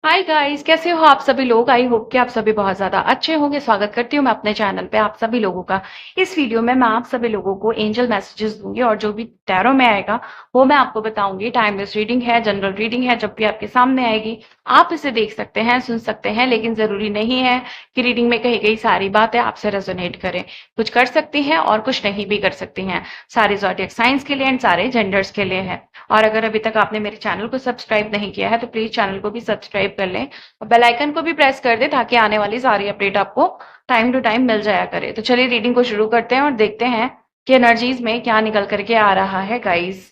Hi guys, कैसे हो आप सभी लोग। आई होप कि आप सभी बहुत ज्यादा अच्छे होंगे। स्वागत करती हूँ मैं अपने चैनल पे आप सभी लोगों का। इस वीडियो में मैं आप सभी लोगों को एंजल मैसेजेस दूंगी और जो भी टैरो में आएगा वो मैं आपको बताऊंगी। टाइमलेस रीडिंग है, जनरल रीडिंग है। जब भी आपके सामने आएगी आप इसे देख सकते हैं, सुन सकते हैं, लेकिन जरूरी नहीं है कि रीडिंग में कही गई सारी बातें आपसे रेजोनेट करें। कुछ कर सकती हैं और कुछ नहीं भी कर सकती हैं। सारे ज़ोडिएक साइंस के लिए एंड सारे जेंडर्स के लिए है। और अगर अभी तक आपने मेरे चैनल को सब्सक्राइब नहीं किया है तो प्लीज चैनल को भी सब्सक्राइब कर लें और बेल आइकन को भी प्रेस कर दे ताकि आने वाली सारी अपडेट आपको टाइम टू टाइम मिल जाया करे। तो चलिए रीडिंग को शुरू करते हैं और देखते हैं कि एनर्जीज में क्या निकल करके आ रहा है गाइस।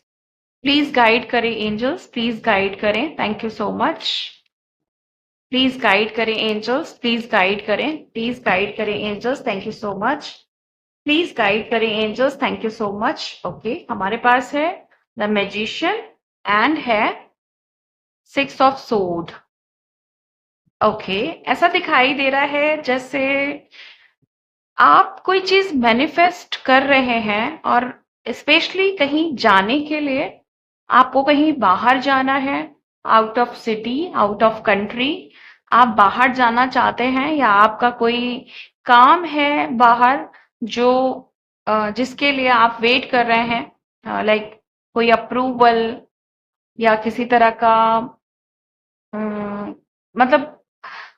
प्लीज गाइड करें एंजल्स, प्लीज गाइड करें। Thank you so much. Please guide करें एंजल्स, प्लीज गाइड करें, प्लीज गाइड करें angels. Thank you so much. Please guide करें angels. Thank you so much. Okay, हमारे पास है द मैजिशियन एंड है सिक्स ऑफ सोड। ओके, ऐसा दिखाई दे रहा है जैसे आप कोई चीज मैनिफेस्ट कर रहे हैं और स्पेशली कहीं जाने के लिए आपको कहीं बाहर जाना है। Out of city, out of country आप बाहर जाना चाहते हैं या आपका कोई काम है बाहर जो जिसके लिए आप वेट कर रहे हैं। लाइक कोई अप्रूवल या किसी तरह का मतलब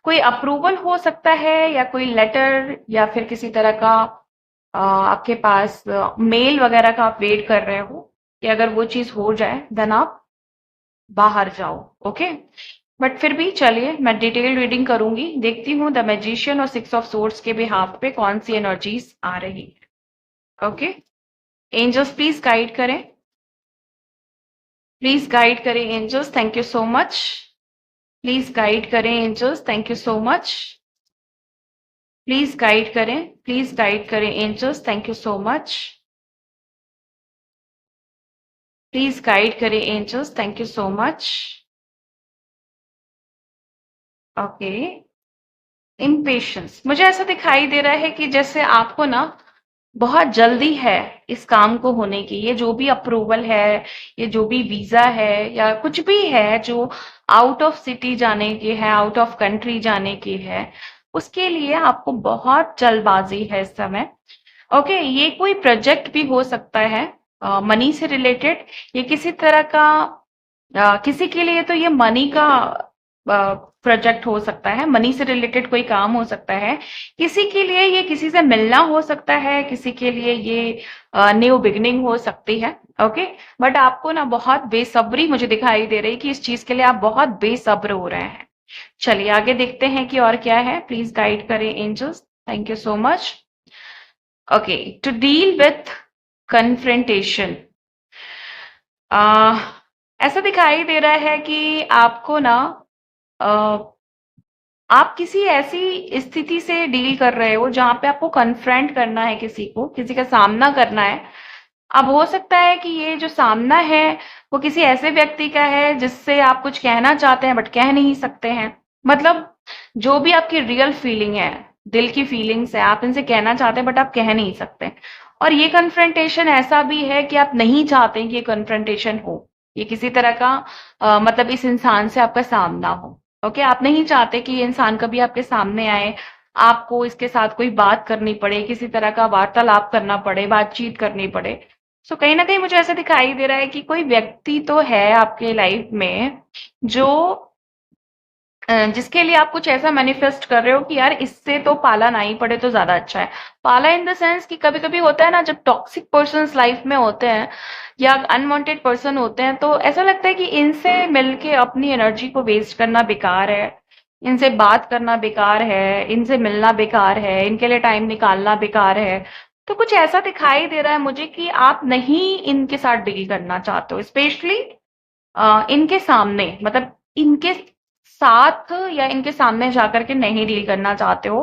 कोई अप्रूवल हो सकता है या कोई लेटर या फिर किसी तरह का आपके पास मेल वगैरह का आप वेट कर रहे हो कि अगर वो चीज हो जाए देन आप बाहर जाओ। ओके, बट फिर भी चलिए मैं डिटेल रीडिंग करूंगी, देखती हूँ द मैजिशियन और सिक्स ऑफ सोर्ड्स के बिहाफ पे कौन सी एनर्जीज आ रही है। ओके, एंजल्स प्लीज गाइड करें, प्लीज गाइड करें angels. Thank you so much. Please guide करें angels. Thank you so much. Please guide करें, प्लीज गाइड करें angels. Thank you so much. Please guide करें angels. Thank you so much. Okay, impatience मुझे ऐसा दिखाई दे रहा है कि जैसे आपको ना बहुत जल्दी है इस काम को होने की। ये जो भी अप्रूवल है, ये जो भी वीजा है या कुछ भी है जो आउट ऑफ सिटी जाने की है, आउट ऑफ कंट्री जाने की है, उसके लिए आपको बहुत जल्दबाजी है इस समय। ओके, ये कोई प्रोजेक्ट भी हो सकता है मनी से रिलेटेड। ये किसी तरह का किसी के लिए तो ये मनी का प्रोजेक्ट हो सकता है, मनी से रिलेटेड कोई काम हो सकता है। किसी के लिए ये किसी से मिलना हो सकता है, किसी के लिए ये न्यू बिगनिंग हो सकती है। ओके, बट आपको ना बहुत बेसब्री मुझे दिखाई दे रही है कि इस चीज के लिए आप बहुत बेसब्र हो रहे हैं। चलिए आगे देखते हैं कि और क्या है। प्लीज गाइड करें angels. Thank you so much. Okay, to deal with confrontation. ऐसा दिखाई दे रहा है कि आपको ना आप किसी ऐसी स्थिति से डील कर रहे हो जहां पे आपको कन्फ्रंट करना है, किसी को, किसी का सामना करना है। अब हो सकता है कि ये जो सामना है वो किसी ऐसे व्यक्ति का है जिससे आप कुछ कहना चाहते हैं बट कह नहीं सकते हैं। मतलब जो भी आपकी रियल फीलिंग है, दिल की फीलिंग्स है, आप इनसे कहना चाहते हैं बट आप कह नहीं सकते। और ये कन्फ्रंटेशन ऐसा भी है कि आप नहीं चाहते कि ये कन्फ्रंटेशन हो, ये किसी तरह का मतलब इस इंसान से आपका सामना हो। ओके, आप नहीं चाहते कि ये इंसान कभी आपके सामने आए, आपको इसके साथ कोई बात करनी पड़े, किसी तरह का वार्तालाप करना पड़े, बातचीत करनी पड़े। सो कहीं ना कहीं मुझे ऐसा दिखाई दे रहा है कि कोई व्यक्ति तो है आपके लाइफ में जो जिसके लिए आप कुछ ऐसा मैनिफेस्ट कर रहे हो कि यार इससे तो पाला ना ही पड़े तो ज्यादा अच्छा है। पाला इन द सेंस कि कभी कभी होता है ना, जब टॉक्सिक पर्सन लाइफ में होते हैं या अनवांटेड पर्सन होते हैं तो ऐसा लगता है कि इनसे मिलके अपनी एनर्जी को वेस्ट करना बेकार है, इनसे बात करना बेकार है, इनसे मिलना बेकार है, इनके लिए टाइम निकालना बेकार है। तो कुछ ऐसा दिखाई दे रहा है मुझे कि आप नहीं इनके साथ डील करना चाहते हो, स्पेशली इनके सामने, मतलब इनके साथ या इनके सामने जाकर के नहीं डील करना चाहते हो।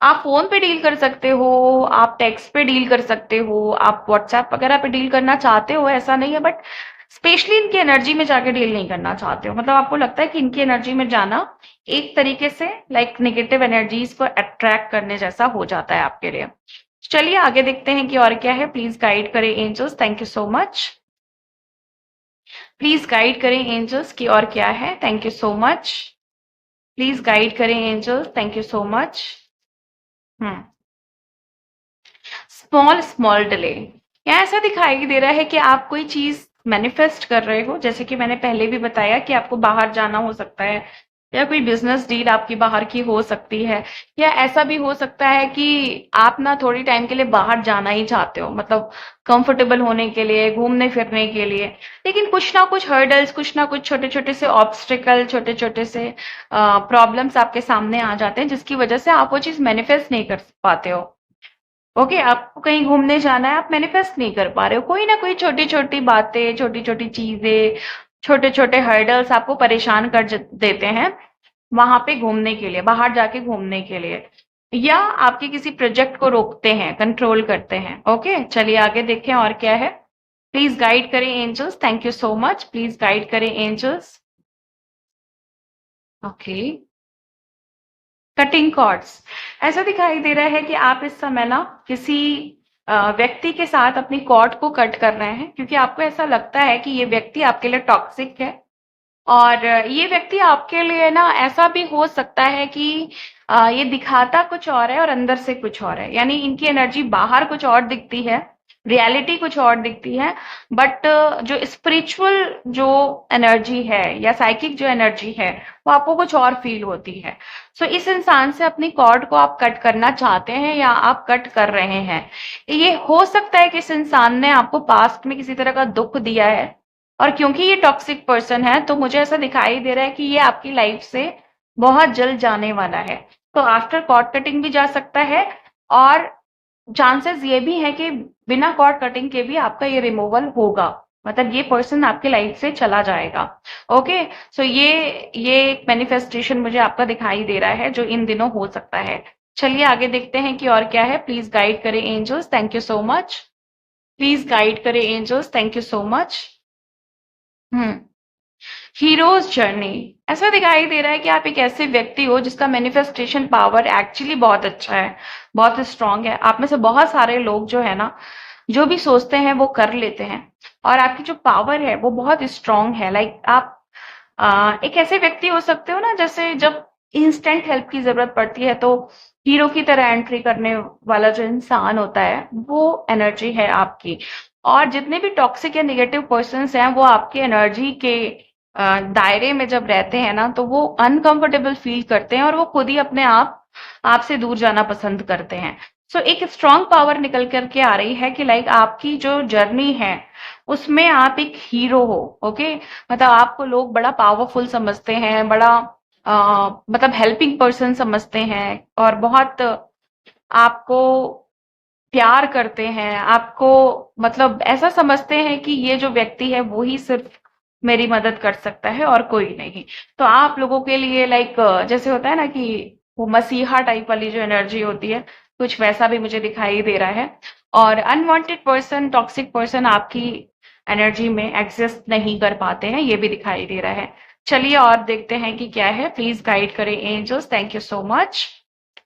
आप फोन पे डील कर सकते हो, आप टेक्स्ट पे डील कर सकते हो, आप व्हाट्सएप वगैरह पे डील करना चाहते हो, ऐसा नहीं है, बट स्पेशली इनकी एनर्जी में जाके डील नहीं करना चाहते हो। मतलब आपको लगता है कि इनकी एनर्जी में जाना एक तरीके से लाइक नेगेटिव एनर्जीज को अट्रैक्ट करने जैसा हो जाता है आपके लिए। चलिए आगे देखते हैं कि और क्या है। प्लीज गाइड करें angels. Thank you so much. Please guide करें एंजल्स की और क्या है। Thank you so much. Please guide करें angels, thank you so much. Hmm small small delay, या ऐसा दिखाई दे रहा है कि आप कोई चीज मैनिफेस्ट कर रहे हो, जैसे कि मैंने पहले भी बताया कि आपको बाहर जाना हो सकता है, या कोई बिजनेस डील आपकी बाहर की हो सकती है, या ऐसा भी हो सकता है कि आप ना थोड़ी टाइम के लिए बाहर जाना ही चाहते हो, मतलब कंफर्टेबल होने के लिए, घूमने फिरने के लिए, लेकिन कुछ ना कुछ हर्डल्स, कुछ ना कुछ छोटे छोटे से ऑब्स्टिकल, छोटे छोटे से प्रॉब्लम्स आपके सामने आ जाते हैं, जिसकी वजह से आप वो चीज मैनिफेस्ट नहीं कर पाते हो। ओके, आपको कहीं घूमने जाना है, आप मैनिफेस्ट नहीं कर पा रहे हो, कोई ना कोई छोटी छोटी बातें, छोटी छोटी चीजें, छोटे छोटे हर्डल्स आपको परेशान कर देते हैं वहां पे घूमने के लिए, बाहर जाके घूमने के लिए, या आपके किसी प्रोजेक्ट को रोकते हैं, कंट्रोल करते हैं। ओके, चलिए आगे देखें और क्या है। प्लीज गाइड करें angels, thank you so much, please guide करें एंजल्स। ओके, कटिंग कॉर्ड्स, ऐसा दिखाई दे रहा है कि आप इस समय ना किसी व्यक्ति के साथ अपनी कॉर्ड को कट कर रहे हैं, क्योंकि आपको ऐसा लगता है कि ये व्यक्ति आपके लिए टॉक्सिक है। और ये व्यक्ति आपके लिए ना ऐसा भी हो सकता है कि ये दिखाता कुछ और है और अंदर से कुछ और है, यानी इनकी एनर्जी बाहर कुछ और दिखती है, रियलिटी कुछ और दिखती है, बट जो स्पिरिचुअल जो एनर्जी है या साइकिक जो एनर्जी है वो आपको कुछ और फील होती है। सो इस इंसान से अपनी कॉर्ड को आप कट करना चाहते हैं या आप कट कर रहे हैं। ये हो सकता है कि इस इंसान ने आपको पास्ट में किसी तरह का दुख दिया है, और क्योंकि ये टॉक्सिक पर्सन है तो मुझे ऐसा दिखाई दे रहा है कि ये आपकी लाइफ से बहुत जल्द जाने वाला है। तो आफ्टर कॉर्ड कटिंग भी जा सकता है, और चांसेस ये भी है कि बिना कॉर्ड कटिंग के भी आपका ये रिमूवल होगा, मतलब ये पर्सन आपके लाइफ से चला जाएगा। ओके, सो ये एक मैनिफेस्टेशन मुझे आपका दिखाई दे रहा है जो इन दिनों हो सकता है। चलिए आगे देखते हैं कि और क्या है। प्लीज गाइड करें angels, thank you so much, please guide करें angels, thank you so much. Hmm heroes journey, ऐसा दिखाई दे रहा है कि आप एक ऐसे व्यक्ति हो जिसका मैनिफेस्टेशन पावर एक्चुअली बहुत अच्छा है, बहुत स्ट्रांग है। आप में से बहुत सारे लोग जो है ना, जो भी सोचते हैं वो कर लेते हैं, और आपकी जो पावर है वो बहुत स्ट्रांग है। लाइक आप एक ऐसे व्यक्ति हो सकते हो ना, जैसे जब इंस्टेंट हेल्प की जरूरत पड़ती है तो हीरो की तरह एंट्री करने वाला जो इंसान होता है, वो एनर्जी है आपकी। और जितने भी टॉक्सिक या निगेटिव पर्सन्स हैं वो आपके एनर्जी के दायरे में जब रहते हैं ना, तो वो अनकंफर्टेबल फील करते हैं और वो खुद ही अपने आप आपसे दूर जाना पसंद करते हैं। सो एक स्ट्रांग पावर निकल करके आ रही है कि लाइक आपकी जो जर्नी है उसमें आप एक हीरो हो। ओके, मतलब आपको लोग बड़ा पावरफुल समझते हैं, बड़ा मतलब हेल्पिंग पर्सन समझते हैं, और बहुत आपको प्यार करते हैं, आपको मतलब ऐसा समझते हैं कि ये जो व्यक्ति है वो ही सिर्फ मेरी मदद कर सकता है और कोई नहीं। तो आप लोगों के लिए लाइक जैसे होता है ना कि वो मसीहा टाइप वाली जो एनर्जी होती है, कुछ वैसा भी मुझे दिखाई दे रहा है। और अनवांटेड पर्सन, टॉक्सिक पर्सन आपकी एनर्जी में एग्जिस्ट नहीं कर पाते हैं, ये भी दिखाई दे रहा है। चलिए और देखते हैं कि क्या है। प्लीज गाइड करें angels, thank you so much,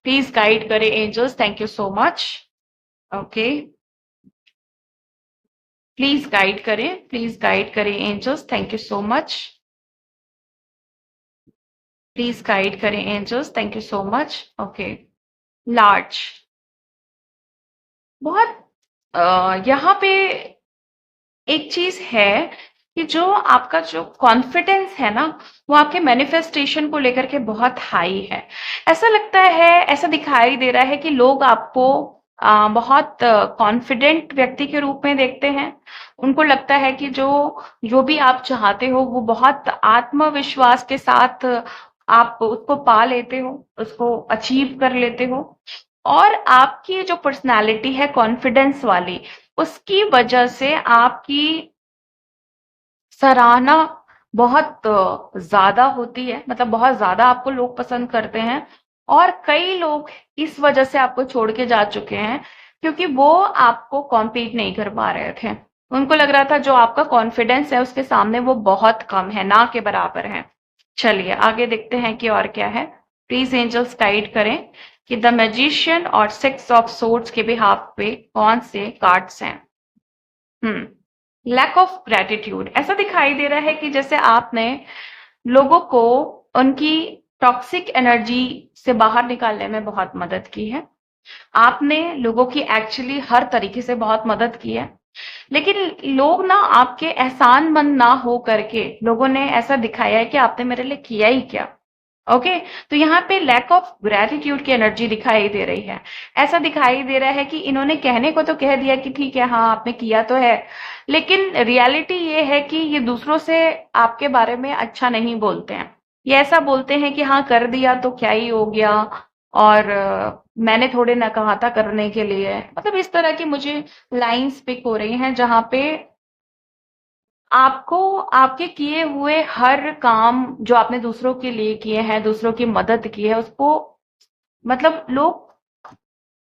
please guide करें angels, thank you so much. Okay, please guide करें, प्लीज गाइड करें angels, thank you so much, please guide करें angels, thank you so much. Okay, large, बहुत यहाँ पे एक चीज है कि जो आपका जो कॉन्फिडेंस है ना, वो आपके मैनिफेस्टेशन को लेकर के बहुत हाई है। ऐसा लगता है, ऐसा दिखाई दे रहा है कि लोग आपको बहुत कॉन्फिडेंट व्यक्ति के रूप में देखते हैं। उनको लगता है कि जो जो भी आप चाहते हो वो बहुत आत्मविश्वास के साथ आप उसको पा लेते हो, उसको अचीव कर लेते हो। और आपकी जो पर्सनालिटी है कॉन्फिडेंस वाली, उसकी वजह से आपकी सराहना बहुत ज्यादा होती है, मतलब बहुत ज्यादा आपको लोग पसंद करते हैं। और कई लोग इस वजह से आपको छोड़ के जा चुके हैं, क्योंकि वो आपको कॉम्पीट नहीं कर पा रहे थे। उनको लग रहा था जो आपका कॉन्फिडेंस है उसके सामने वो बहुत कम है, ना के बराबर है। चलिए आगे देखते हैं कि और क्या है। प्लीज एंजल्स गाइड करें कि द मैजिशियन और सिक्स ऑफ सोर्ड्स के बिहाफ पे कौन से कार्ड्स हैं। लैक ऑफ ग्रेटिट्यूड, ऐसा दिखाई दे रहा है कि जैसे आपने लोगों को उनकी टॉक्सिक एनर्जी से बाहर निकालने में बहुत मदद की है। आपने लोगों की एक्चुअली हर तरीके से बहुत मदद की है, लेकिन लोग ना आपके एहसानमंद ना हो करके लोगों ने ऐसा दिखाया है कि आपने मेरे लिए किया ही क्या। ओके, तो यहाँ पे लैक ऑफ ग्रेटिट्यूड की एनर्जी दिखाई दे रही है। ऐसा दिखाई दे रहा है कि इन्होंने कहने को तो कह दिया कि ठीक है, हाँ आपने किया तो है, लेकिन रियलिटी ये है कि ये दूसरों से आपके बारे में अच्छा नहीं बोलते हैं। ये ऐसा बोलते हैं कि हाँ कर दिया तो क्या ही हो गया, और मैंने थोड़े ना कहा था करने के लिए। मतलब इस तरह की मुझे लाइंस पिक हो रही हैं जहां पे आपको आपके किए हुए हर काम जो आपने दूसरों के लिए किए हैं, दूसरों की मदद की है, उसको मतलब लोग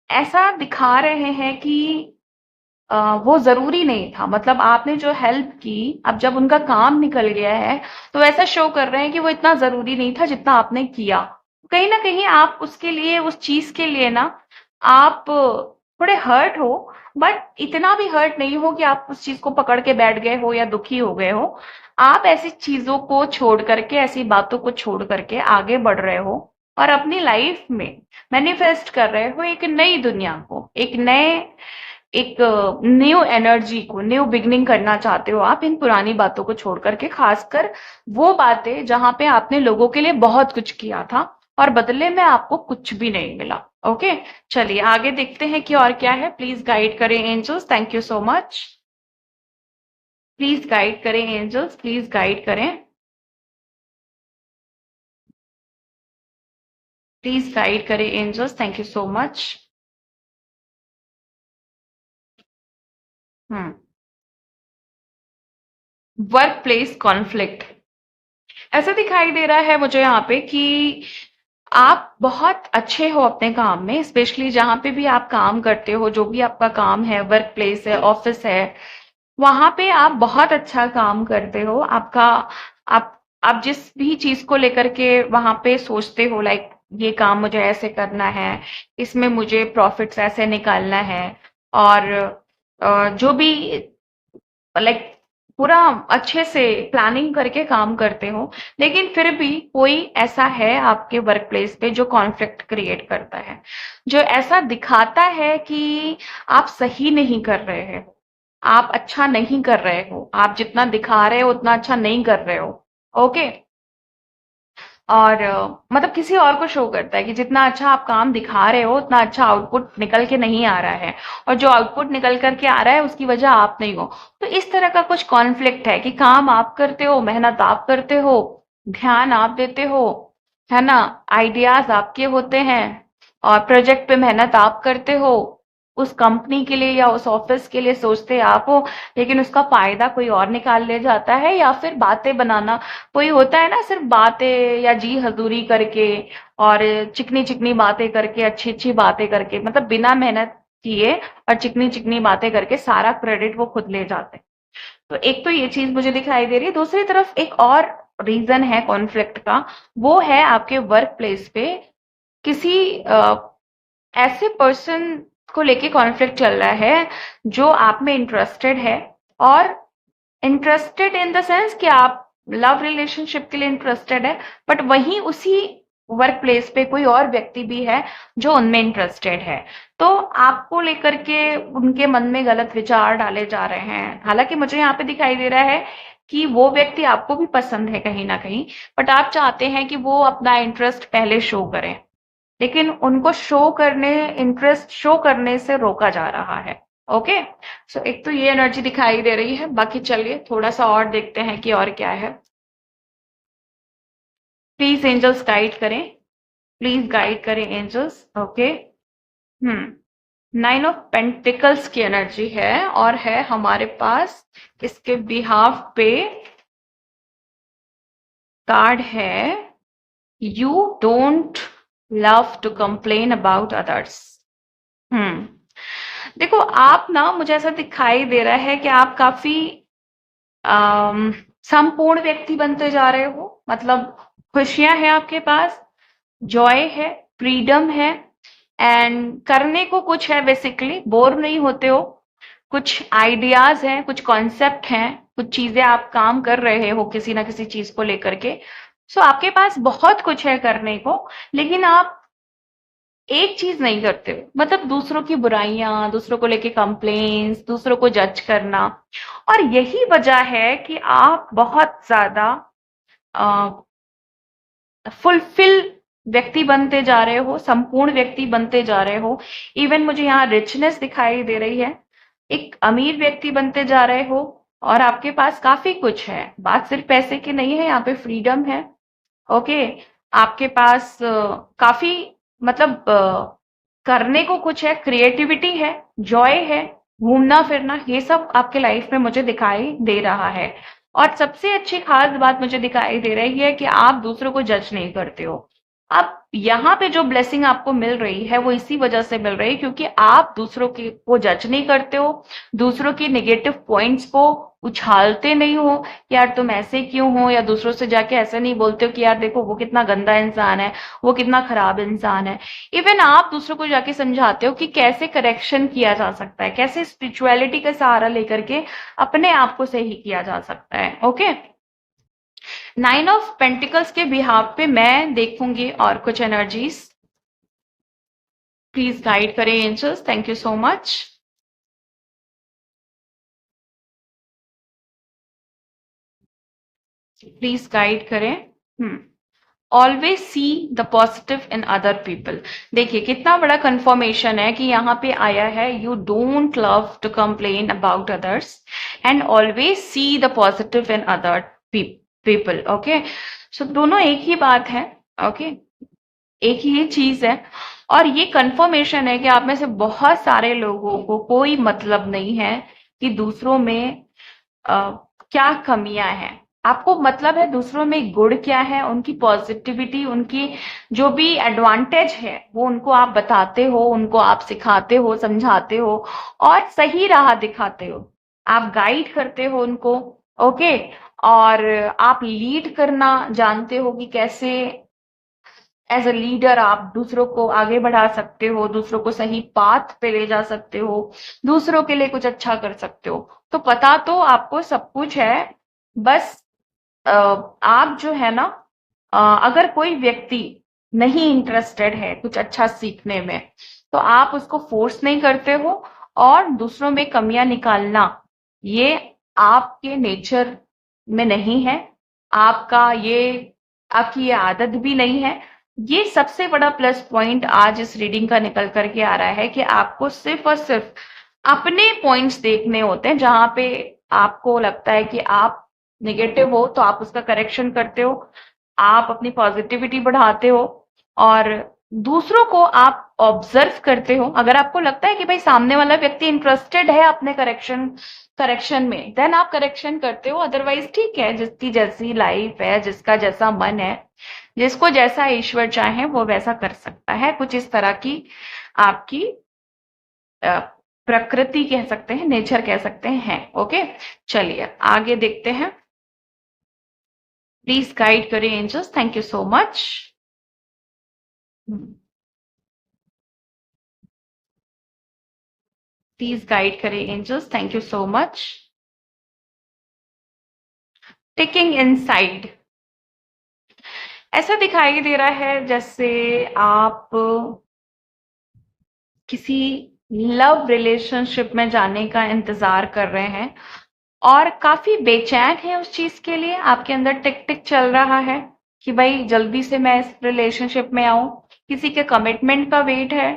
ऐसा दिखा रहे हैं कि वो जरूरी नहीं था। मतलब आपने जो हेल्प की, अब जब उनका काम निकल गया है तो ऐसा शो कर रहे हैं कि वो इतना जरूरी नहीं था जितना आपने किया। कहीं ना कहीं आप उसके लिए, उस चीज के लिए ना, आप थोड़े हर्ट हो, बट इतना भी हर्ट नहीं हो कि आप उस चीज को पकड़ के बैठ गए हो या दुखी हो गए हो। आप ऐसी चीजों को छोड़ करके, ऐसी बातों को छोड़ करके आगे बढ़ रहे हो और अपनी लाइफ में मैनिफेस्ट कर रहे हो एक नई दुनिया को, एक न्यू एनर्जी को, न्यू बिगनिंग करना चाहते हो आप इन पुरानी बातों को छोड़ करके। खासकर वो बातें जहां पे आपने लोगों के लिए बहुत कुछ किया था और बदले में आपको कुछ भी नहीं मिला। ओके, चलिए आगे देखते हैं कि और क्या है। प्लीज गाइड करें angels, thank you so much. Please guide करें एंजल्स, प्लीज गाइड करें, प्लीज गाइड करें angels, thank you so much. Hmm, workplace conflict ऐसा दिखाई दे रहा है मुझे यहाँ पे कि आप बहुत अच्छे हो अपने काम में, स्पेशली जहां पे भी आप काम करते हो, जो भी आपका काम है, वर्क प्लेस है, ऑफिस है, वहां पे आप बहुत अच्छा काम करते हो। आपका आप आप जिस भी चीज को लेकर के वहां पे सोचते हो, लाइक ये काम मुझे ऐसे करना है, इसमें मुझे प्रॉफिट्स ऐसे निकालना है, और जो भी, लाइक पूरा अच्छे से प्लानिंग करके काम करते हो, लेकिन फिर भी कोई ऐसा है आपके वर्क प्लेस पे जो कॉन्फ्लिक्ट क्रिएट करता है, जो ऐसा दिखाता है कि आप सही नहीं कर रहे हो, आप अच्छा नहीं कर रहे हो, आप जितना दिखा रहे हो उतना अच्छा नहीं कर रहे हो। ओके, और मतलब किसी और को शो करता है कि जितना अच्छा आप काम दिखा रहे हो उतना अच्छा आउटपुट निकल के नहीं आ रहा है, और जो आउटपुट निकल करके आ रहा है उसकी वजह आप नहीं हो। तो इस तरह का कुछ कॉन्फ्लिक्ट है कि काम आप करते हो, मेहनत आप करते हो, ध्यान आप देते हो, है ना, आइडियाज आपके होते हैं, और प्रोजेक्ट पे मेहनत आप करते हो, उस कंपनी के लिए या उस ऑफिस के लिए सोचते आप हो, लेकिन उसका फायदा कोई और निकाल ले जाता है, या फिर बातें बनाना, कोई होता है ना सिर्फ बातें या जी हजूरी करके और चिकनी चिकनी बातें करके, अच्छी अच्छी बातें करके, मतलब बिना मेहनत किए और चिकनी चिकनी बातें करके सारा क्रेडिट वो खुद ले जाते हैं। तो एक तो ये चीज मुझे दिखाई दे रही है। दूसरी तरफ एक और रीजन है कॉन्फ्लिक्ट का, वो है आपके वर्क प्लेस पे किसी ऐसे पर्सन को लेके कॉन्फ्लिक्ट चल रहा है जो आप में इंटरेस्टेड है, और इंटरेस्टेड इन द सेंस कि आप लव रिलेशनशिप के लिए इंटरेस्टेड है, बट वहीं उसी वर्क प्लेस पे कोई और व्यक्ति भी है जो उनमें इंटरेस्टेड है। तो आपको लेकर के उनके मन में गलत विचार डाले जा रहे हैं। हालांकि मुझे यहाँ पे दिखाई दे रहा है कि वो व्यक्ति आपको भी पसंद है कहीं ना कहीं, बट आप चाहते हैं कि वो अपना इंटरेस्ट पहले शो करें, लेकिन उनको शो करने, इंटरेस्ट शो करने से रोका जा रहा है। ओके, सो एक तो ये एनर्जी दिखाई दे रही है। बाकी चलिए थोड़ा सा और देखते हैं कि और क्या है। प्लीज एंजल्स गाइड करें, प्लीज गाइड करें angels. Okay, nine of pentacles की एनर्जी है, और है हमारे पास इसके बिहाफ पे कार्ड है, you don't love to complain about others. Hmm, देखो आप ना, मुझे ऐसा दिखाई दे रहा है कि आप काफी अम, संपूर्ण व्यक्ति बनते जा रहे हो। मतलब खुशियां हैं आपके पास, जॉय है, फ्रीडम है, एंड करने को कुछ है, बेसिकली बोर नहीं होते हो। कुछ आइडियाज हैं, कुछ कॉन्सेप्ट हैं, कुछ चीजें आप काम कर रहे हो किसी ना किसी चीज को लेकर के, सो आपके पास बहुत कुछ है करने को, लेकिन आप एक चीज नहीं करते हो, मतलब दूसरों की बुराइयां, दूसरों को लेके कंप्लेन्स, दूसरों को जज करना। और यही वजह है कि आप बहुत ज्यादा फुलफिल व्यक्ति बनते जा रहे हो, संपूर्ण व्यक्ति बनते जा रहे हो। इवन मुझे यहाँ रिचनेस दिखाई दे रही है। एक अमीर व्यक्ति बनते जा रहे हो और आपके पास काफी कुछ है। बात सिर्फ पैसे की नहीं है, यहाँ पे फ्रीडम है। ओके, आपके पास काफी, मतलब करने को कुछ है, क्रिएटिविटी है, जॉय है, घूमना फिरना, ये सब आपके लाइफ में मुझे दिखाई दे रहा है। और सबसे अच्छी खास बात मुझे दिखाई दे रही है कि आप दूसरों को जज नहीं करते हो। अब यहाँ पे जो ब्लेसिंग आपको मिल रही है वो इसी वजह से मिल रही है क्योंकि आप दूसरों के को जज नहीं करते हो, दूसरों के नेगेटिव पॉइंट्स को उछालते नहीं हो कि यार तुम ऐसे क्यों हो, या दूसरों से जाके ऐसे नहीं बोलते हो कि यार देखो वो कितना गंदा इंसान है, वो कितना खराब इंसान है। इवन आप दूसरों को जाके समझाते हो कि कैसे करेक्शन किया जा सकता है, कैसे स्पिरिचुअलिटी का सहारा लेकर के अपने आप को सही किया जा सकता है। ओके, नाइन ऑफ पेंटिकल्स के बिहाफ पे मैं देखूंगी और कुछ एनर्जीज। प्लीज गाइड करें angels, thank you so much. Please guide करें। Always see the positive in other people. देखिए कितना बड़ा कंफर्मेशन है कि यहाँ पे आया है, you don't love to complain about others and always see the positive in other people. Okay, so दोनों एक ही बात है। ओके, एक ही चीज है। और ये कंफर्मेशन है कि आप में से बहुत सारे लोगों को कोई मतलब नहीं है कि दूसरों में अ, क्या कमियां हैं। आपको मतलब है दूसरों में गुण क्या है, उनकी पॉजिटिविटी, उनकी जो भी एडवांटेज है वो उनको आप बताते हो, उनको आप सिखाते हो, समझाते हो और सही राह दिखाते हो। आप गाइड करते हो उनको। ओके, और आप लीड करना जानते हो कि कैसे एज अ लीडर आप दूसरों को आगे बढ़ा सकते हो, दूसरों को सही पाथ पे ले जा सकते हो, दूसरों के लिए कुछ अच्छा कर सकते हो। तो पता तो आपको सब कुछ है। बस आप जो है ना, अगर कोई व्यक्ति नहीं इंटरेस्टेड है कुछ अच्छा सीखने में, तो आप उसको फोर्स नहीं करते हो। और दूसरों में कमियां निकालना, ये आपके नेचर में नहीं है। आपका ये आपकी ये आदत भी नहीं है। ये सबसे बड़ा प्लस पॉइंट आज इस रीडिंग का निकल करके आ रहा है कि आपको सिर्फ और सिर्फ अपने पॉइंट्स देखने होते हैं। जहां पे आपको लगता है कि आप नेगेटिव हो तो आप उसका करेक्शन करते हो, आप अपनी पॉजिटिविटी बढ़ाते हो और दूसरों को आप ऑब्जर्व करते हो। अगर आपको लगता है कि भाई सामने वाला व्यक्ति इंटरेस्टेड है अपने करेक्शन करेक्शन में, देन आप करेक्शन करते हो। अदरवाइज ठीक है, जिसकी जैसी लाइफ है, जिसका जैसा मन है, जिसको जैसा ईश्वर चाहे वो वैसा कर सकता है। कुछ इस तरह की आपकी अ, प्रकृति कह सकते हैं, नेचर कह सकते हैं। ओके, चलिए आगे देखते हैं। प्लीज गाइड करें angels, thank you so much. Please guide करें angels, thank you so much. Taking inside, ऐसा दिखाई दे रहा है जैसे आप किसी लव रिलेशनशिप में जाने का इंतजार कर रहे हैं और काफी बेचैन है उस चीज के लिए। आपके अंदर टिक टिक चल रहा है कि भाई जल्दी से मैं इस रिलेशनशिप में आऊं। किसी के कमिटमेंट का वेट है,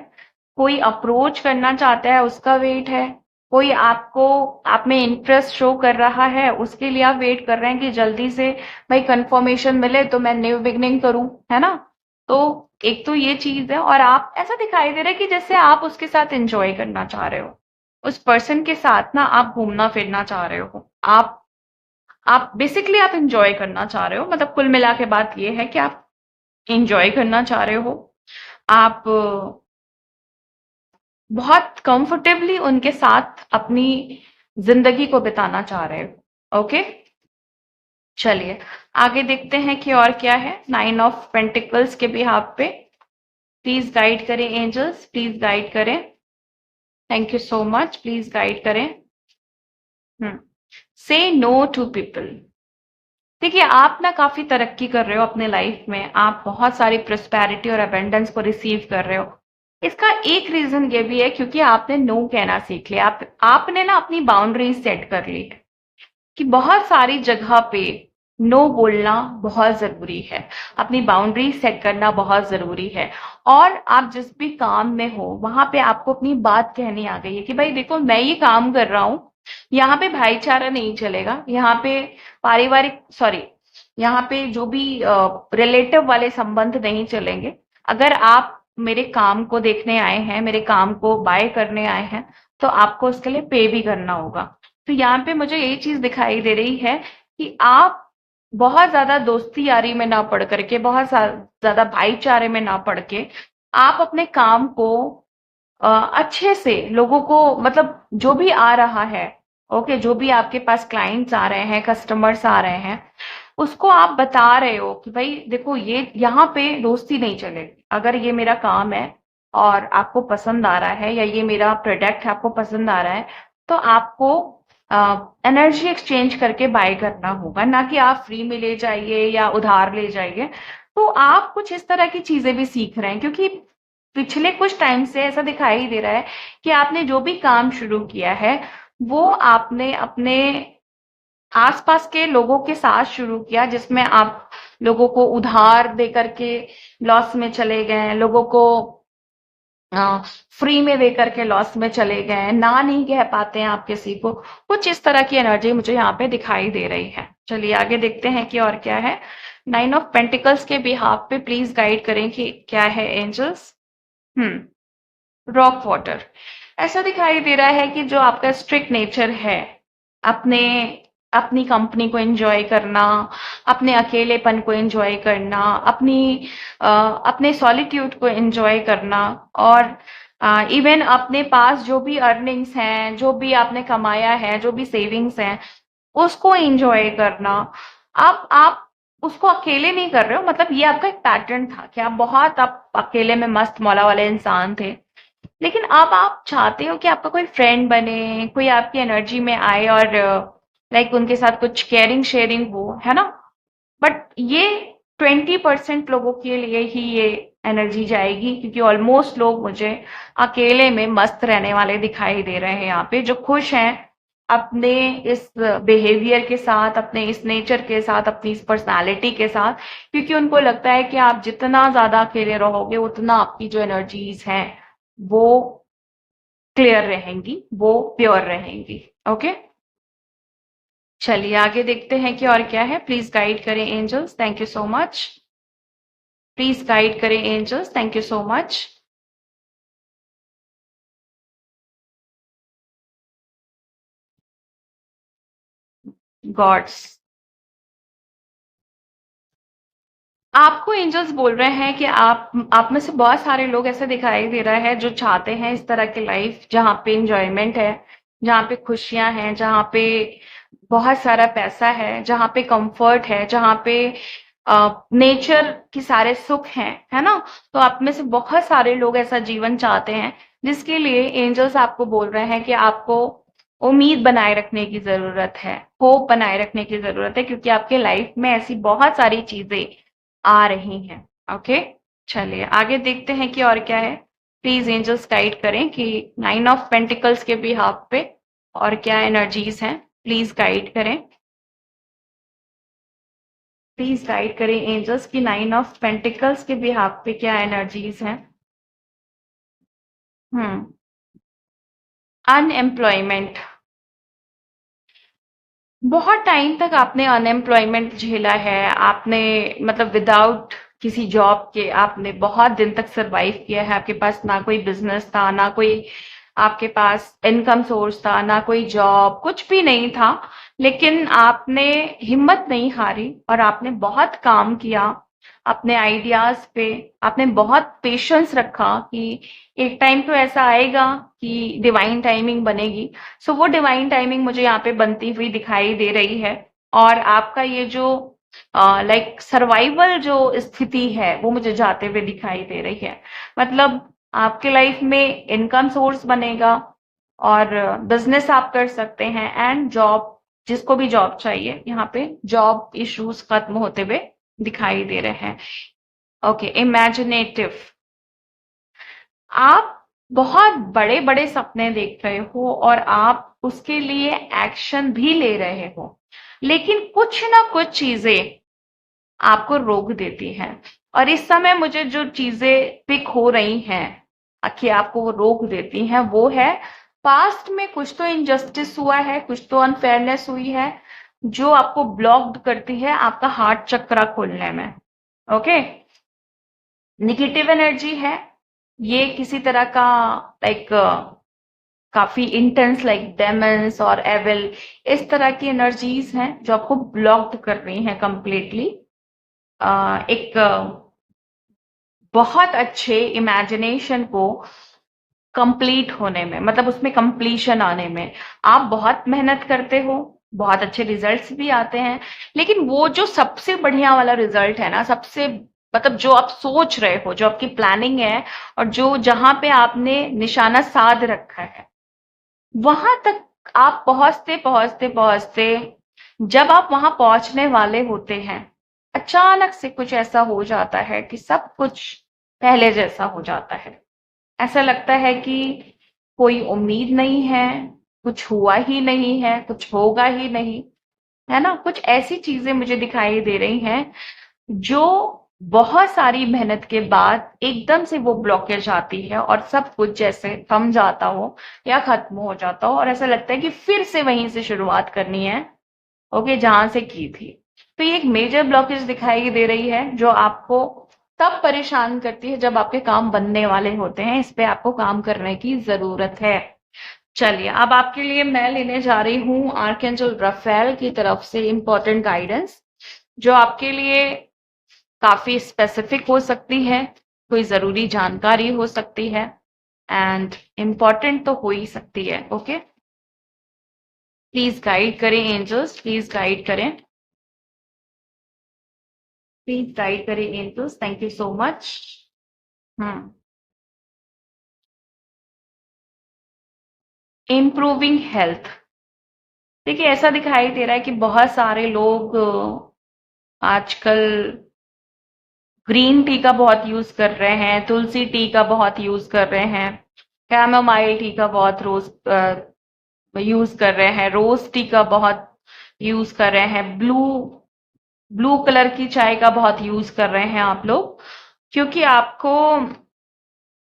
कोई अप्रोच करना चाहता है उसका वेट है, कोई आपको आप में इंटरेस्ट शो कर रहा है उसके लिए आप वेट कर रहे हैं कि जल्दी से भाई कंफर्मेशन मिले तो मैं न्यू बिगनिंग करूं, है ना। तो एक तो ये चीज है। और आप ऐसा दिखाई दे रहा है कि जैसे आप उसके साथ एंजॉय करना चाह रहे हो, उस पर्सन के साथ ना आप घूमना फिरना चाह रहे हो। आप बेसिकली आप एंजॉय करना चाह रहे हो। मतलब कुल मिला के बात ये है कि आप एंजॉय करना चाह रहे हो। आप बहुत कंफर्टेबली उनके साथ अपनी जिंदगी को बिताना चाह रहे हो। ओके, चलिए आगे देखते हैं कि और क्या है नाइन ऑफ पेंटिकल्स के बिहाफ पे। प्लीज गाइड करें एंजल्स, प्लीज गाइड करें, thank you so much, please guide करें। से नो टू पीपल। देखिए, आप ना काफ़ी तरक्की कर रहे हो अपने लाइफ में, आप बहुत सारी प्रॉस्पेरिटी और अबंडेंस को रिसीव कर रहे हो। इसका एक रीज़न ये भी है क्योंकि आपने नो कहना सीख लिया। आपने ना अपनी बाउंड्रीज सेट कर ली कि बहुत सारी जगह पे नो बोलना बहुत ज़रूरी है, अपनी बाउंड्रीज सेट करना बहुत ज़रूरी है। और आप जिस भी काम में हो, वहाँ पे आपको अपनी बात कहनी आ गई है कि भाई देखो, मैं ये काम कर रहा हूँ, यहाँ पे भाईचारा नहीं चलेगा, यहाँ पे पारिवारिक सॉरी यहाँ पे जो भी रिलेटिव वाले संबंध नहीं चलेंगे। अगर आप मेरे काम को देखने आए हैं, मेरे काम को बाय करने आए हैं, तो आपको उसके लिए पे भी करना होगा। तो यहाँ पे मुझे यही चीज दिखाई दे रही है कि आप बहुत ज्यादा दोस्ती यारी में ना पड़ करके, बहुत ज्यादा भाईचारे में ना पड़ के, आप अपने काम को अच्छे से लोगों को, मतलब जो भी आ रहा है, ओके, जो भी आपके पास क्लाइंट्स आ रहे हैं, कस्टमर्स आ रहे हैं, उसको आप बता रहे हो कि भाई देखो, ये यहाँ पे दोस्ती नहीं चलेगी। अगर ये मेरा काम है और आपको पसंद आ रहा है, या ये मेरा प्रोडक्ट है आपको पसंद आ रहा है, तो आपको एनर्जी एक्सचेंज करके बाय करना होगा, ना कि आप फ्री में ले जाइए या उधार ले जाइए। तो आप कुछ इस तरह की चीजें भी सीख रहे हैं, क्योंकि पिछले कुछ टाइम से ऐसा दिखाई दे रहा है कि आपने जो भी काम शुरू किया है, वो आपने अपने आसपास के लोगों के साथ शुरू किया, जिसमें आप लोगों को उधार दे करके लॉस में चले गए, लोगों को फ्री में दे करके लॉस में चले गए, ना नहीं कह पाते हैं आप किसी को। कुछ इस तरह की एनर्जी मुझे यहाँ पे दिखाई दे रही है। चलिए आगे देखते हैं कि और क्या है। 9 ऑफ पेंटिकल्स के बिहाफ पे प्लीज गाइड करें कि क्या है एंजल्स। रॉक वाटर, ऐसा दिखाई दे रहा है कि जो आपका स्ट्रिक्ट नेचर है, अपने अपनी कंपनी को एंजॉय करना, अपने अकेलेपन को एंजॉय करना, अपने सॉलिट्यूड को एंजॉय करना, और इवन अपने पास जो भी अर्निंग्स हैं, जो भी आपने कमाया है, जो भी सेविंग्स हैं, उसको एंजॉय करना। अब आप उसको अकेले नहीं कर रहे हो, मतलब ये आपका एक पैटर्न था कि आप अकेले में मस्त मौला वाले इंसान थे। लेकिन अब आप चाहते हो कि आपका कोई फ्रेंड बने, कोई आपकी एनर्जी में आए, और लाइक उनके साथ कुछ केयरिंग शेयरिंग हो, है ना। बट ये 20% लोगों के लिए ही ये एनर्जी जाएगी, क्योंकि ऑलमोस्ट लोग मुझे अकेले में मस्त रहने वाले दिखाई दे रहे हैं यहाँ पे, जो खुश हैं अपने इस बिहेवियर के साथ, अपने इस नेचर के साथ, अपनी इस पर्सनालिटी के साथ। क्योंकि उनको लगता है कि आप जितना ज्यादा अकेले रहोगे, उतना आपकी जो एनर्जीज हैं वो क्लियर रहेंगी, वो प्योर रहेंगी। ओके, चलिए आगे देखते हैं कि और क्या है। प्लीज गाइड करें angels, thank you so much. Please guide करें angels, thank you so much. Gods, आपको एंजल्स बोल रहे हैं कि आप में से बहुत सारे लोग ऐसे दिखाई दे रहा है जो चाहते हैं इस तरह की लाइफ जहाँ पे इंजॉयमेंट है, जहाँ पे खुशियां हैं, जहाँ पे बहुत सारा पैसा है, जहाँ पे कंफर्ट है, जहाँ पे नेचर की सारे सुख हैं, है ना। तो आप में से बहुत सारे लोग ऐसा जीवन चाहते हैं, जिसके लिए एंजल्स आपको बोल रहे हैं कि आपको उम्मीद बनाए रखने की जरूरत है, होप बनाए रखने की जरूरत है, क्योंकि आपके लाइफ में ऐसी बहुत सारी चीजें आ रही हैं। ओके, चलिए आगे देखते हैं कि और क्या है। प्लीज एंजल्स गाइड करें कि 9 ऑफ पेंटिकल्स के बिहाफ पे और क्या एनर्जीज हैं। प्लीज गाइड करें, प्लीज गाइड करें एंजल्स की 9 ऑफ पेंटिकल्स के बिहाफ पे क्या एनर्जीज हैं। हम्म अनएम्प्लॉयमेंट, बहुत टाइम तक आपने अनएम्प्लॉयमेंट झेला है, आपने मतलब विदाउट किसी जॉब के आपने बहुत दिन तक सरवाइव किया है। आपके पास ना कोई बिजनेस था, ना कोई आपके पास इनकम सोर्स था, ना कोई जॉब, कुछ भी नहीं था। लेकिन आपने हिम्मत नहीं हारी और आपने बहुत काम किया अपने आइडियाज पे। आपने बहुत पेशेंस रखा कि एक टाइम तो ऐसा आएगा कि डिवाइन टाइमिंग बनेगी। सो वो डिवाइन टाइमिंग मुझे यहाँ पे बनती हुई दिखाई दे रही है। और आपका ये जो लाइक सर्वाइवल जो स्थिति है, वो मुझे जाते हुए दिखाई दे रही है। मतलब आपके लाइफ में इनकम सोर्स बनेगा, और बिजनेस आप कर सकते हैं, एंड जॉब जिसको भी जॉब चाहिए, यहाँ पे जॉब इश्यूज खत्म होते हुए दिखाई दे रहे हैं। ओके, इमेजिनेटिव, आप बहुत बड़े बड़े सपने देख रहे हो और आप उसके लिए एक्शन भी ले रहे हो, लेकिन कुछ ना कुछ चीजें आपको रोक देती हैं। और इस समय मुझे जो चीजें पिक हो रही हैं कि आपको वो रोक देती हैं, वो है पास्ट में कुछ तो इनजस्टिस हुआ है, कुछ तो अनफेयरनेस हुई है, जो आपको ब्लॉक्ड करती है आपका हार्ट चक्रा खोलने में। ओके, निगेटिव एनर्जी है ये, किसी तरह का लाइक काफी इंटेंस, लाइक डेमंस और एविल, इस तरह की एनर्जीज हैं जो आपको ब्लॉक्ड कर रही हैं कंप्लीटली एक बहुत अच्छे इमेजिनेशन को कंप्लीट होने में, मतलब उसमें कंप्लीशन आने में। आप बहुत मेहनत करते हो, बहुत अच्छे रिजल्ट्स भी आते हैं, लेकिन वो जो सबसे बढ़िया वाला रिजल्ट है ना, सबसे मतलब जो आप सोच रहे हो, जो आपकी प्लानिंग है और जो जहां पे आपने निशाना साध रखा है, वहां तक आप पहुंचते पहुंचते पहुंचते, जब आप वहां पहुंचने वाले होते हैं, अचानक से कुछ ऐसा हो जाता है कि सब कुछ पहले जैसा हो जाता है। ऐसा लगता है कि कोई उम्मीद नहीं है, कुछ हुआ ही नहीं है, कुछ होगा ही नहीं, है ना? कुछ ऐसी चीजें मुझे दिखाई दे रही हैं जो बहुत सारी मेहनत के बाद एकदम से वो ब्लॉकेज आती है और सब कुछ जैसे थम जाता हो या खत्म हो जाता हो, और ऐसा लगता है कि फिर से वहीं से शुरुआत करनी है, ओके, जहां से की थी। तो ये एक मेजर ब्लॉकेज दिखाई दे रही है जो आपको तब परेशान करती है जब आपके काम बनने वाले होते हैं। इस पे आपको काम करने की जरूरत है। चलिए, अब आपके लिए मैं लेने जा रही हूँ आर्कएंजल रफेल की तरफ से इंपॉर्टेंट गाइडेंस, जो आपके लिए काफी स्पेसिफिक हो सकती है, कोई जरूरी जानकारी हो सकती है, एंड इम्पॉर्टेंट तो हो ही सकती है। ओके, प्लीज गाइड करें एंजल्स, प्लीज गाइड करें, प्लीज गाइड करें angels, thank you so much. Hmm, improving health. देखिए, ऐसा दिखाई दे रहा है कि बहुत सारे लोग आजकल ग्रीन टी का बहुत यूज कर रहे हैं, तुलसी टी का बहुत यूज कर रहे हैं, कैमोमाइल टी का बहुत रोज यूज कर रहे हैं, रोज टी का बहुत यूज कर रहे हैं, ब्लू ब्लू कलर की चाय का बहुत यूज कर रहे हैं आप लोग, क्योंकि आप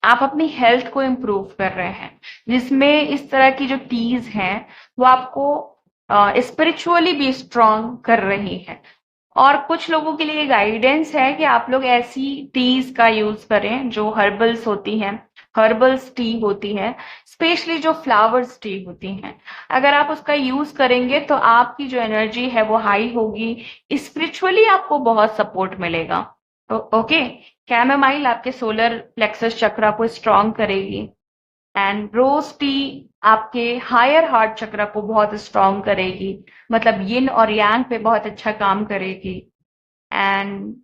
अपनी हेल्थ को इम्प्रूव कर रहे हैं, जिसमें इस तरह की जो टीज हैं वो आपको स्पिरिचुअली भी स्ट्रांग कर रही हैं। और कुछ लोगों के लिए गाइडेंस है कि आप लोग ऐसी टीज का यूज करें जो हर्बल्स होती हैं, हर्बल्स टी होती है, स्पेशली जो फ्लावर्स टी होती हैं। अगर आप उसका यूज करेंगे तो आपकी जो एनर्जी है वो हाई होगी, स्पिरिचुअली आपको बहुत सपोर्ट मिलेगा। ओके, कैमोमाइल आपके सोलर प्लेक्सस चक्रा को स्ट्रांग करेगी, एंड रोज टी आपके हायर हार्ट चक्र को बहुत स्ट्रांग करेगी, मतलब यिन और यांग पे बहुत अच्छा काम करेगी। एंड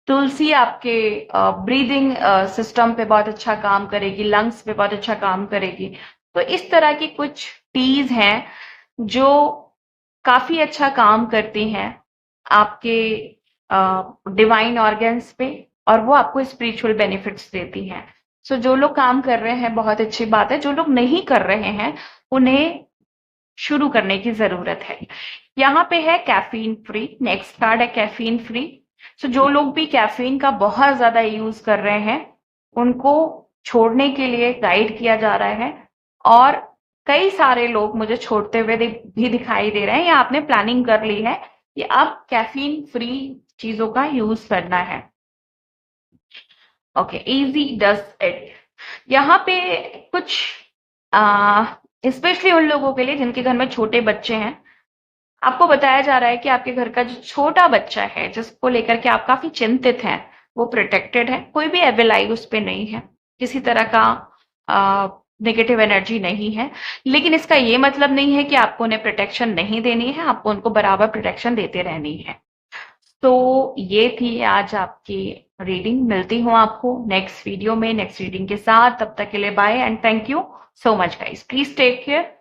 तुलसी आपके ब्रीदिंग सिस्टम पे बहुत अच्छा काम करेगी, लंग्स पे बहुत अच्छा काम करेगी। तो इस तरह की कुछ टीज हैं जो काफी अच्छा काम करती हैं आपके डिवाइन ऑर्गन्स पे, और वो आपको स्पिरिचुअल बेनिफिट्स देती हैं। सो जो लोग काम कर रहे हैं बहुत अच्छी बात है, जो लोग नहीं कर रहे हैं उन्हें शुरू करने की जरूरत है। यहाँ पे है कैफीन फ्री, नेक्स्ट कार्ड है कैफीन फ्री। सो जो लोग भी कैफीन का बहुत ज्यादा यूज कर रहे हैं उनको छोड़ने के लिए गाइड किया जा रहा है, और कई सारे लोग मुझे छोड़ते हुए भी दिखाई दे रहे हैं, या आपने प्लानिंग कर ली है कि अब कैफीन फ्री चीजों का यूज करना है। Okay, easy does it. यहाँ पे कुछ स्पेशली उन लोगों के लिए जिनके घर में छोटे बच्चे हैं, आपको बताया जा रहा है कि आपके घर का जो छोटा बच्चा है जिसको लेकर के आप काफी चिंतित हैं, वो प्रोटेक्टेड है, कोई भी एविल आई उस पे नहीं है, किसी तरह का नेगेटिव एनर्जी नहीं है। लेकिन इसका ये मतलब नहीं है कि आपको उन्हें प्रोटेक्शन नहीं देनी है, आपको उनको बराबर प्रोटेक्शन देते रहनी है। तो ये थी आज आपकी रीडिंग। मिलती हूँ आपको नेक्स्ट वीडियो में नेक्स्ट रीडिंग के साथ। तब तक के लिए bye and thank you so much guys, please take care.